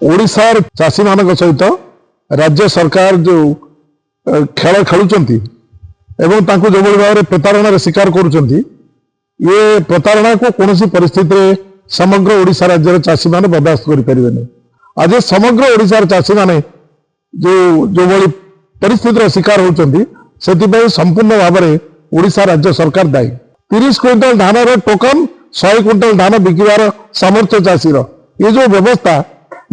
ओडिशार चाषी मान सहित राज्य सरकार जो खेल खेलुंट एवं तांको जो भाव में प्रतारणा शिकार करुँच ये प्रतारणा को कौन परिस्थिति में समग्र ओडिशा राज्य चाषी मैंने बर्दाश्त करें। आज समग्र ओडिशार चाषी मैंने जो जो भाई परिस्थितिर शिकार होती संपूर्ण भाव में ओडिशा राज्य सरकार दायी। 30 क्विंटाल धान टोकन 100 क्विंटाल धान बिकबार सामर्थ्य चाषीर ये जो व्यवस्था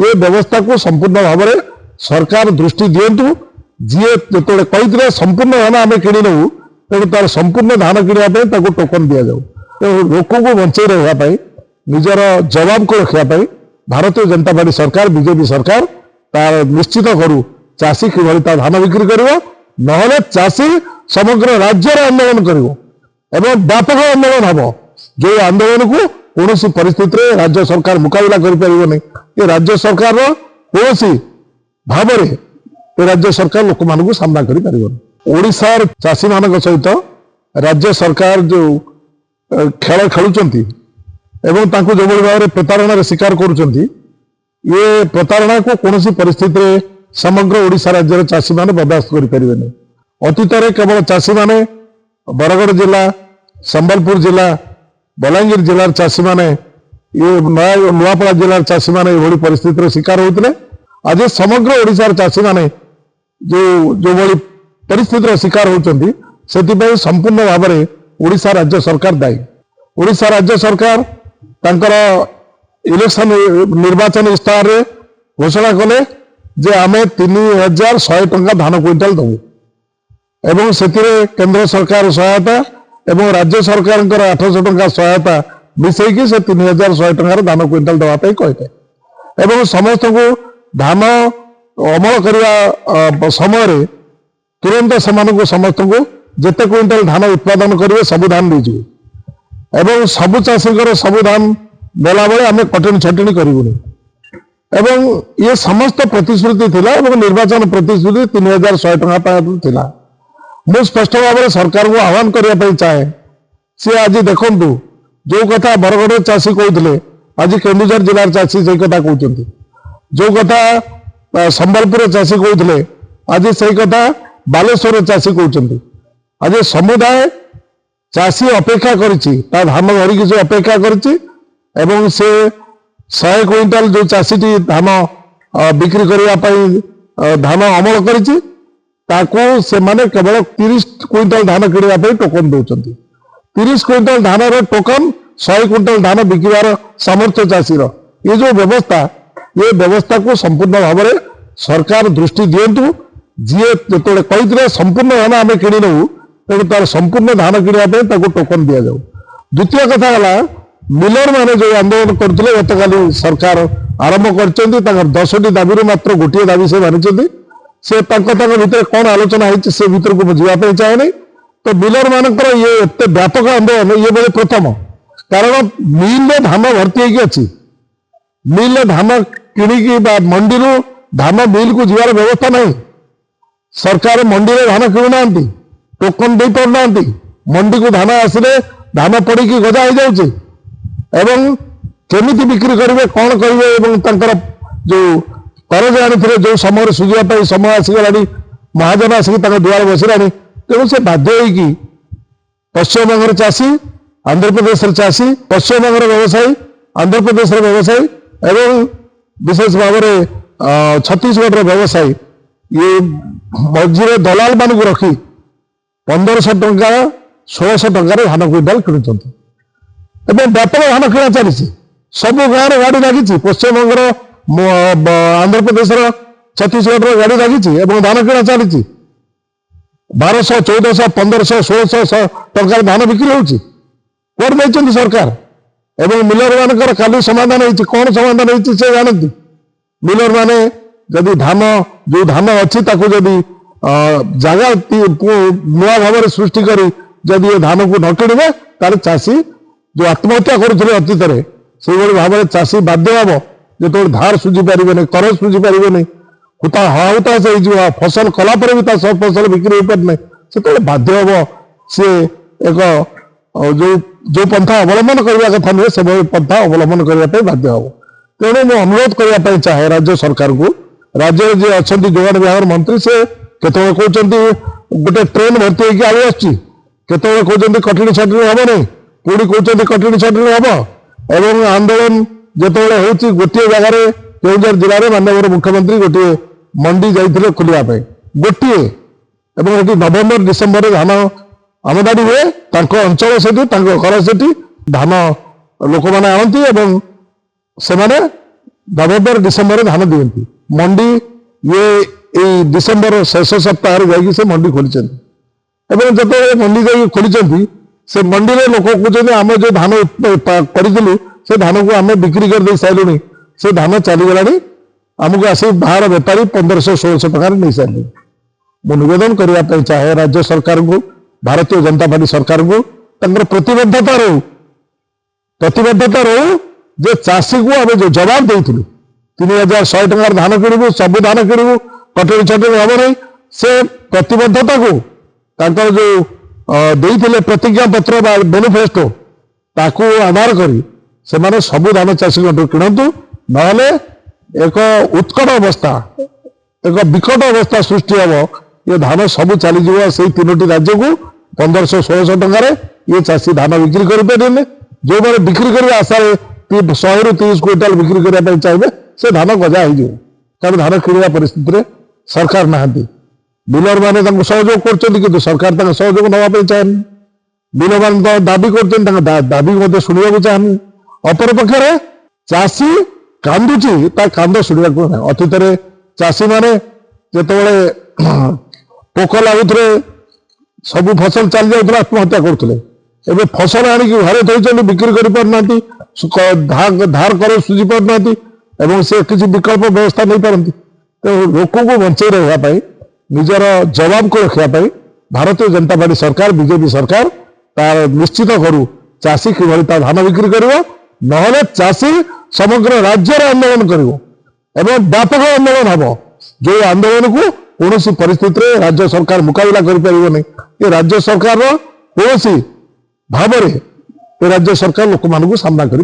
ये व्यवस्था को संपूर्ण भाव में सरकार दृष्टि दिंतु। जी जो कही संपूर्ण धान आम किणी नौ तेणु तार संपूर्ण धान किणवाई टोकन दि जाऊ। लोक को बंचे रही निजर जवाब को रखापी भारतीय जनता पार्टी सरकार बीजेपी सरकार तार निश्चित करू चाषी कि धान बिक्री कर ना चाषी समग्र राज्य आंदोलन कर व्यापक आंदोलन हम जो आंदोलन को कौन परिस्थिति राज्य सरकार मुकाबला कर राज्य सरकार कौन भाव राज्य सरकार लोक मान सामना कर चाषी मान सहित राज्य सरकार जो खेल खेलुंट एवं तांको जो भाव में प्रतारणा शिकार करुँच ये प्रतारणा को कौन परिस्थिति में समग्र ओडिशा राज्य चाषी मैंने बर्दाश्त करें। अतीत में केवल चाषी मैंने बरगड़ जिला संबलपुर जिला बलांगीर जिलार चाषी मैंने ये नुआपड़ा जिलार चाषी मैंने ये परिस्थितिर शिकार होते। आज समग्र ओडिशार चाषी मैंने जो जो भाई परिस्थितिर शिकार होती संपूर्ण भाव में ओडिशा राज्य सरकार दायी। ओडिशा राज्य सरकार तांकर इलेक्शन निर्वाचन इस्ताहार घोषणा कले जे आमे 3100 टंका धान क्विंटाल दबू एवं से केंद्र सरकार सहायता एवं राज्य सरकार 800 टंका सहायता मिसेकी से 3100 टंकार धान क्विंटाल दवाई कहते एवं समस्त को धान अमल करने समय तुरंत से समस्त को जिते क्विंटाल धान उत्पादन करेंगे सब धान दीजिए एवं सबु चाषी सबु धान देला बेले आम कटनी छटनी करूनी एवं ये समस्त प्रतिश्रुति थिला एवं निर्वाचन प्रतिश्रुति 3100 टंका थिला। मु स्पष्ट भाव में सरकार को आह्वान करने चाहे सी आज देखु जो कथा बरगड़ चाषी कहते आज केन्दुझर जिलार चाषी से कथा कहते जो कथा संबलपुर चाषी कहते आज से कथा बालेश्वर चाषी कहते। आज समुदाय चाषी अपेक्षा करिछि धान धरिकी से अपेक्षा करिछि एवं से 100 क्विंटाल जो चाषी धान बिक्री करने धान अमल करिछि ताको से माने केवल 30 क्विंटाल धान किणवाई टोकन दौरान 30 क्विंटाल धान टोकन 100 क्विंटाल धान बिकबार सामर्थ्य चाषीर ये जो व्यवस्था ये व्यवस्था को संपूर्ण भाव में सरकार दृष्टि दिंतु। जी जो कही संपूर्ण धान आम किणी नौ तेणु तार संपूर्ण धान किणवाई टोकन दि जाऊ। द्वितीय कथा है मिलर माने जो आंदोलन करते गतकाली सरकार आरंभ कर 10टी दाबी मात्र गोटे दाबी से मानी से भितर कौन आलोचना है से भर को जावाई चाहे नहीं। तो मिलर मानकर ये एत व्यापक आंदोलन ये बोले प्रथम कारण मिल धान भर्ती अच्छी मिल धान किणी मंडी धान मिल को जीवार व्यवस्था नहीं। सरकार मंडी में धान किणुना टोकन दे पारना मंडी को धान आसिले धान पड़ी गजा हो जाऊे एवं केमिति बिक्री करेंगे कौन करेंगे जो करज आनी जो समय सुझापी समय आसीगला महाजन आसिक दुआर बसला तेणु से बाध्य होगी पश्चिमबंग चाषी आंध्र प्रदेश चाषी पश्चिमबंग व्यवसायी आंध्र प्रदेश व्यवसायी एवं विशेष भाव में छत्तीसगढ़ व्यवसायी ये मझे दलाल मान को रखी 1500 टंका 1600 टंकार धान क्विंटाल किणुंट एवं व्यापक धान किणा चली सब गाँव गाड़ी लगी पश्चिमबंग आंध्र प्रदेश छत्तीसगढ़ गाड़ी लगी धान किणा चली 1200 1400 1500 1600 टंकार धान बिक्री होती सरकार एवं मिलर मानकर खाली समाधान होती कौन समाधान होती से जानती मिलर माने जदि धान जो धान अच्छी जदि जगह नुआ भाव में सृष्टि करी जदि ये धान को न किणवे तार चाषी जो आत्महत्या करुले अतीत से भाव में चाषी बाध्य हम जो धार सुझी पारे कर सुझी पारे हुता हाहुताश हो फसल कलापर भी सब फसल बिक्री हो पारे से बाध्य हम सी एक जो पंथा अवलंबन करने कथा नुहे से पंथा अवलंबन करने बाध्य हम। तेणु मैं अनुरोध करने चाहे राज्य सरकार को राज्य जी अच्छा जोगाण विभाग मंत्री से केतवे कहते गोटे ट्रेन भर्ती होगी आलू आसतवे कहते कटनी छटनी हम नहीं पुणी कहते कटनी छटनी हम एवं आंदोलन जिते हूँ गोटे जगार केउझर जिले में माननीय मुख्यमंत्री गोटे मंडी जाते खोलिया गोटे नवेम्बर डिसेम्बर धान आमदानी हुए अंचल से घर से धान लोक मैंने आनती से नवेम्बर डिसेम्बर धान दिखती मंडी ये डिसेम्बर शेष सप्ताह जाकि से मंडी खोली जो मंडी जा खोली से मंडी में लोक कहते आम जो धान करूँ से धान को आम बिक्री कर दे सारू से धान चलीगला आमको आसी बाहर बेपारी 1500-1600 टकर नहीं सारे मु निवेदन करने चाहे राज्य सरकार को भारतीय जनता पार्टी सरकार को प्रतिबद्धता रो जे चाषी को आम जो जवाब देलु 3100 टकर धान किणु सब धान किणु कटनी छटनी हम नहीं से प्रतिबद्धता को जो देते प्रतिज्ञा पत्र बेनिफेस्टो ताकू आधार करी से सबू धान चाषी किणतु ना एक उत्कट अवस्था एक विकट अवस्था सृष्टि हम ये धान सब चलीज से 3टी राज्य को 1500-1600 टकर ये चाषी धान बिक्री करें जो मैंने बिक्री करने आशा 100-30 क्विंटाल बिक्री करने चाहिए से धान गजा हो कारण धान किणवा परिस्थिति सरकार ना डीलर मैंने सहयोग कर सरकार सहयोग नापी चाहे डीलर मान तो दाबी कर दाबी शुणा चाहनी अपरपक्षे चाषी कांदुची कांद शुणा ना अतीत चाषी मैंने जिते पोक लगुले सब फसल चली जाऊला आत्महत्या करते एवं फसल आणिक घरे थोड़ी बिक्री कर धार कर सुझी पारना से किसी विकल्प व्यवस्था नहीं पारती तो लोक को बंचे रहा निजर जवाब को रखापी भारतीय जनता पार्टी सरकार बीजेपी सरकार तार निश्चित करू चाषी कि धान बिक्री कर ना चाषी समग्र राज्य आंदोलन कर व्यापक आंदोलन हम जो आंदोलन को कौन परिस्थिति राज्य सरकार मुकाबला कर राज्य सरकार कौन भाव राज्य सरकार लोक मान सामना कर।